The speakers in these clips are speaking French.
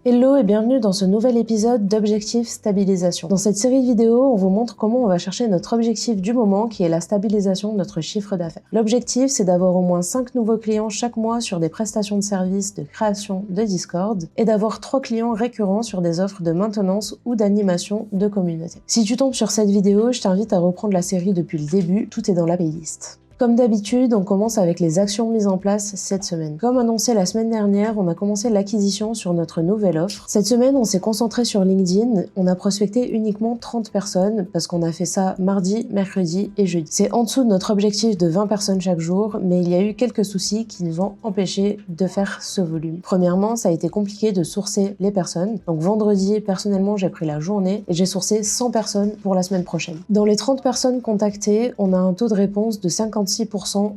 Hello et bienvenue dans ce nouvel épisode d'Objectif Stabilisation. Dans cette série de vidéos, on vous montre comment on va chercher notre objectif du moment qui est la stabilisation de notre chiffre d'affaires. L'objectif, c'est d'avoir au moins 5 nouveaux clients chaque mois sur des prestations de services de création de Discord et d'avoir 3 clients récurrents sur des offres de maintenance ou d'animation de communauté. Si tu tombes sur cette vidéo, je t'invite à reprendre la série depuis le début, tout est dans la playlist. Comme d'habitude, on commence avec les actions mises en place cette semaine. Comme annoncé la semaine dernière, on a commencé l'acquisition sur notre nouvelle offre. Cette semaine, on s'est concentré sur LinkedIn. On a prospecté uniquement 30 personnes parce qu'on a fait ça mardi, mercredi et jeudi. C'est en dessous de notre objectif de 20 personnes chaque jour, mais il y a eu quelques soucis qui nous ont empêchés de faire ce volume. Premièrement, ça a été compliqué de sourcer les personnes. Donc vendredi, personnellement, j'ai pris la journée et j'ai sourcé 100 personnes pour la semaine prochaine. Dans les 30 personnes contactées, on a un taux de réponse de 56%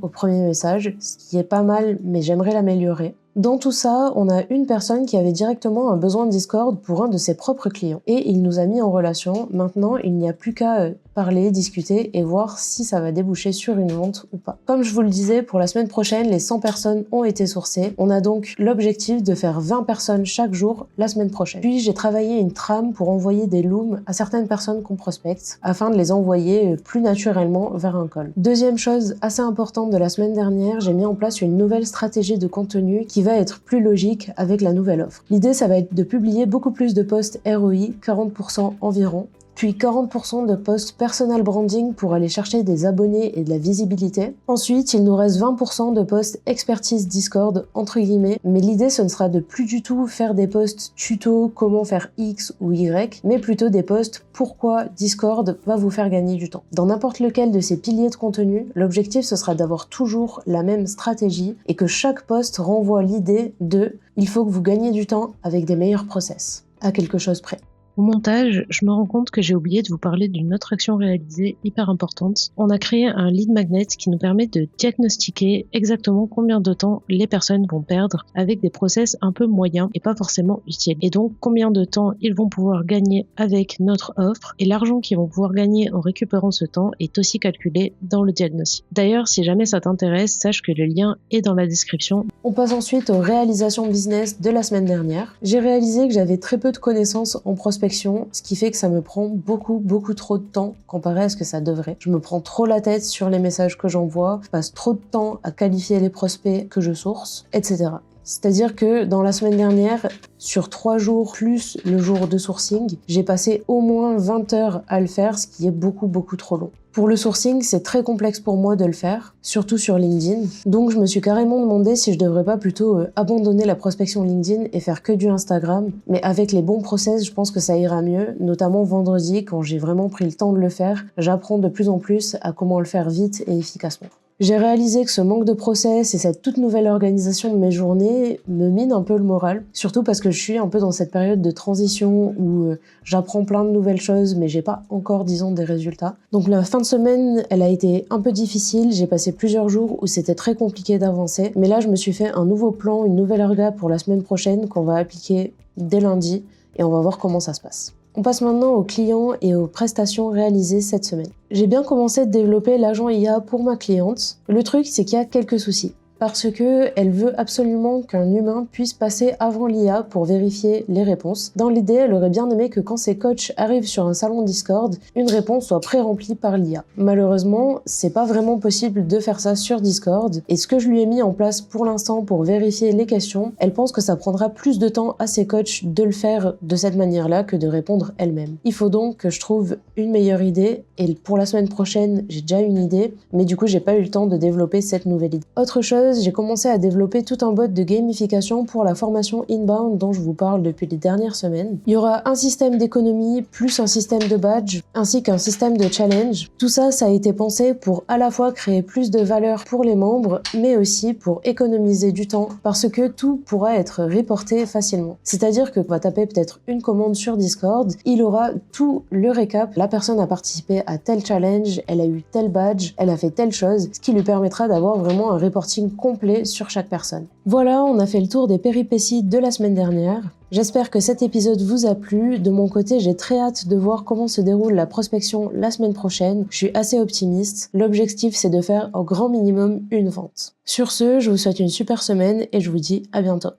au premier message, ce qui est pas mal, mais j'aimerais l'améliorer. Dans tout ça, on a une personne qui avait directement un besoin de Discord pour un de ses propres clients. Et il nous a mis en relation. Maintenant, il n'y a plus qu'à parler, discuter et voir si ça va déboucher sur une vente ou pas. Comme je vous le disais, pour la semaine prochaine, les 100 personnes ont été sourcées. On a donc l'objectif de faire 20 personnes chaque jour la semaine prochaine. Puis j'ai travaillé une trame pour envoyer des looms à certaines personnes qu'on prospecte afin de les envoyer plus naturellement vers un call. Deuxième chose assez importante de la semaine dernière, j'ai mis en place une nouvelle stratégie de contenu qui va être plus logique avec la nouvelle offre. L'idée, ça va être de publier beaucoup plus de posts ROI, 40% environ, puis 40% de posts personal branding pour aller chercher des abonnés et de la visibilité. Ensuite, il nous reste 20% de posts expertise Discord, entre guillemets, mais l'idée, ce ne sera de plus du tout faire des posts tuto, comment faire X ou Y, mais plutôt des posts pourquoi Discord va vous faire gagner du temps. Dans n'importe lequel de ces piliers de contenu, l'objectif, ce sera d'avoir toujours la même stratégie et que chaque post renvoie l'idée de « il faut que vous gagnez du temps avec des meilleurs process » à quelque chose près. Au montage, je me rends compte que j'ai oublié de vous parler d'une autre action réalisée hyper importante. On a créé un lead magnet qui nous permet de diagnostiquer exactement combien de temps les personnes vont perdre avec des process un peu moyens et pas forcément utiles. Et donc combien de temps ils vont pouvoir gagner avec notre offre et l'argent qu'ils vont pouvoir gagner en récupérant ce temps est aussi calculé dans le diagnostic. D'ailleurs, si jamais ça t'intéresse, sache que le lien est dans la description. On passe ensuite aux réalisations business de la semaine dernière. J'ai réalisé que j'avais très peu de connaissances en prospection, ce qui fait que ça me prend beaucoup trop de temps comparé à ce que ça devrait. Je me prends trop la tête sur les messages que j'envoie, je passe trop de temps à qualifier les prospects que je source, etc. C'est-à-dire que dans la semaine dernière, sur 3 jours plus le jour de sourcing, j'ai passé au moins 20 heures à le faire, ce qui est beaucoup trop long. Pour le sourcing, c'est très complexe pour moi de le faire, surtout sur LinkedIn. Donc je me suis carrément demandé si je devrais pas plutôt abandonner la prospection LinkedIn et faire que du Instagram. Mais avec les bons process, je pense que ça ira mieux, notamment vendredi, quand j'ai vraiment pris le temps de le faire. J'apprends de plus en plus à comment le faire vite et efficacement. J'ai réalisé que ce manque de process et cette toute nouvelle organisation de mes journées me mine un peu le moral, surtout parce que je suis un peu dans cette période de transition où j'apprends plein de nouvelles choses mais j'ai pas encore, disons, des résultats. Donc la fin de semaine, elle a été un peu difficile, j'ai passé plusieurs jours où c'était très compliqué d'avancer, mais là je me suis fait un nouveau plan, une nouvelle orga pour la semaine prochaine qu'on va appliquer dès lundi et on va voir comment ça se passe. On passe maintenant aux clients et aux prestations réalisées cette semaine. J'ai bien commencé de développer l'agent IA pour ma cliente. Le truc, c'est qu'il y a quelques soucis. Parce que elle veut absolument qu'un humain puisse passer avant l'IA pour vérifier les réponses. Dans l'idée, elle aurait bien aimé que quand ses coachs arrivent sur un salon Discord, une réponse soit pré-remplie par l'IA. Malheureusement, c'est pas vraiment possible de faire ça sur Discord, et ce que je lui ai mis en place pour l'instant pour vérifier les questions, elle pense que ça prendra plus de temps à ses coachs de le faire de cette manière-là que de répondre elle-même. Il faut donc que je trouve une meilleure idée, et pour la semaine prochaine, j'ai déjà une idée, mais du coup, j'ai pas eu le temps de développer cette nouvelle idée. Autre chose, j'ai commencé à développer tout un bot de gamification pour la formation inbound dont je vous parle depuis les dernières semaines. Il y aura un système d'économie plus un système de badge ainsi qu'un système de challenge. Tout ça, ça a été pensé pour à la fois créer plus de valeur pour les membres mais aussi pour économiser du temps parce que tout pourra être reporté facilement. C'est-à-dire que on va taper peut-être une commande sur Discord, il aura tout le récap. La personne a participé à tel challenge, elle a eu tel badge, elle a fait telle chose, ce qui lui permettra d'avoir vraiment un reporting complet sur chaque personne. Voilà, on a fait le tour des péripéties de la semaine dernière. J'espère que cet épisode vous a plu. De mon côté, j'ai très hâte de voir comment se déroule la prospection la semaine prochaine. Je suis assez optimiste. L'objectif, c'est de faire au grand minimum une vente. Sur ce, je vous souhaite une super semaine et je vous dis à bientôt.